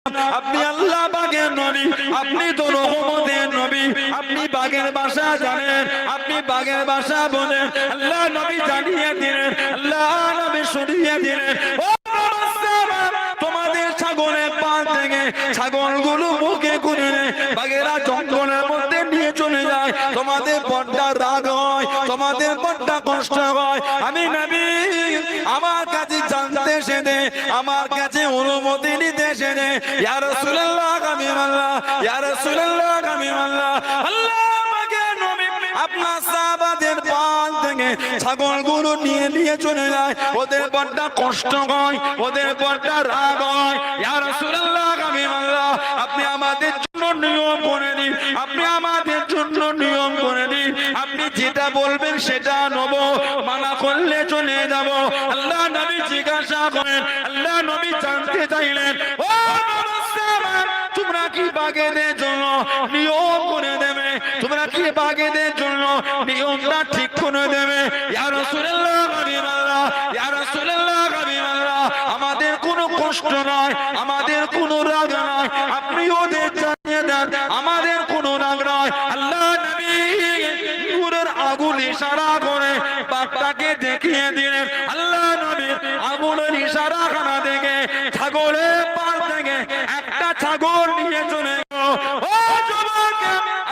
আপনি আল্লাহ পাকের নবী, আপনি তো রহমতের নবী, আপনি বাগের ভাষা জানেন, আপনি বাগের ভাষা বলেন। আল্লাহ নবী জানিয়ে দিলেন, আল্লাহ নবী শুনিয়ে দিলেন, ও তোমাদের ছাগলের পাল থেকে ছাগলগুলো মুখে করে বাগেরা জঙ্গলের মধ্যে নিয়ে চলে যায়, তোমাদের বড্ডা রাগ হয়, তোমাদের বড্ডা কষ্ট হয়। আমি নবী আমার কাছে জানতে এসে, আমার কাছে অনুমতি নিতে এসে, ইয়া রাসূলুল্লাহ আমি আল্লাহ, ইয়া রাসূলুল্লাহ আমি আল্লাহ। আল্লাহ আমাকে নবী আপনার সাহাবাদের পাল থেকে ছাগলগুলো নিয়ে চলে যায়, ওদের বড্ডা কষ্ট হয়, ওদের বড্ডা রাগ হয়। ইয়া রাসূলুল্লাহ আমি আল্লাহ, আপনি আমাদের জন্য নিয়ম করে দিন, আপনি আমাদের জন্য নিয়ম করে দিন, আপনি যেটা বলবেন সেটা নেব, মানা করলে চলে যাব। আল্লাহ নবী জিজ্ঞাসা করেন, আল্লাহ নবী জানতে চাইলেন, ও তোমরা কি বাগেদের জন্য নিয়ম করে দেবে, তোমরা কি বাগেদের জন্য নিয়মটা ঠিক করে দেবে? ইয়া রাসূলুল্লাহ হাবিবাল্লাহ, ইয়া রাসূলুল্লাহ হাবিবাল্লাহ, আমাদের কোনো কষ্ট নয়, আমাদের কোনো রাগ নয়, আপনি ওদের জানিয়ে দেন আমাদের কোনো রাগ নয়। আল্লাহ নবী নূরের আগুন ইশারা করে বাঘটাকে দেখিয়ে দিলেন। আল্লাহ নবী আগুনের ইশারা খানা দেখে ছাগলের পাল থেকে একটা ছাগল নিয়ে চলে গেল। ও যুবক,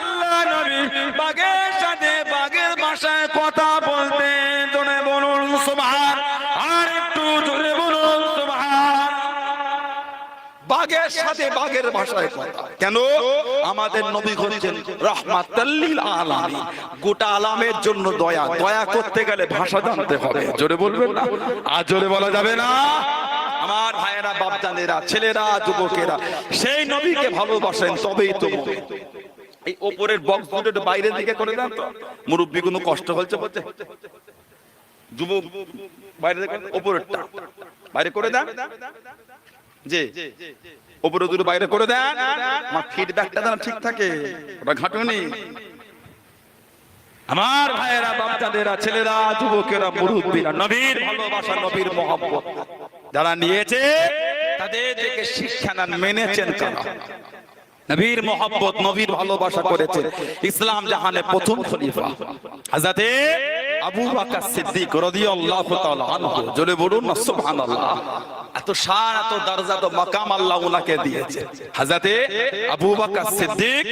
আল্লাহ নবী বাঘের সাথে বাঘের ভাষায় কথা বলতেন, জোরে বলুন সুবহান, আর একটু জোরে বলুন সুবহান। বাঘের সাথে বাঘের ভাষায় কথা কেন? আমাদের নবী হচ্ছেন রাহমাতাল লিল আলামিন, গোটা আলামের জন্য দয়া, দয়া করতে গেলে ভাষা জানতে হবে। জোরে বলবেন না? আর জোরে বলা যাবে না? আমার ভাইয়েরা, বাপজানেরা, ছেলেরা, যুবকেরা, সেই নবীকে ভালোবাসেন তবেই তো মুমিন। এই উপরের বক্স দুটো বাইরের দিকে করে দেন তো, মুরব্বি কোনো কষ্ট হচ্ছে বলছে, যুবক বাইরে উপরেরটা বাইরে করে দেন, যে উপরে দুটো বাইরে করে দেন, আমার ফিডব্যাকটা যেন ঠিক থাকে, ওটা ঘাটুনি। আমার ভাইয়েরা, বাচ্চাদেরা, ছেলেরা, যুবকেরা, মুরব্বীরা, নবীর ভালোবাসা, নবীর মহব্বত যারা নিয়েছে তাদের থেকে শিক্ষা নেন, মেনেছেন কারা? নবীর মহব্বত, নবীর ভালোবাসা করেছে ইসলাম জাহানের প্রথম খলিফা হযরতে আবু বকর সিদ্দিক রাদিয়াল্লাহু তাআলা আনহু। জোরে বলুন না সুবহানাল্লাহ। এত শান, এত দরজা, এত মাকাম আল্লাহ ওনাকে দিয়েছে। হযরতে আবু বকর সিদ্দিক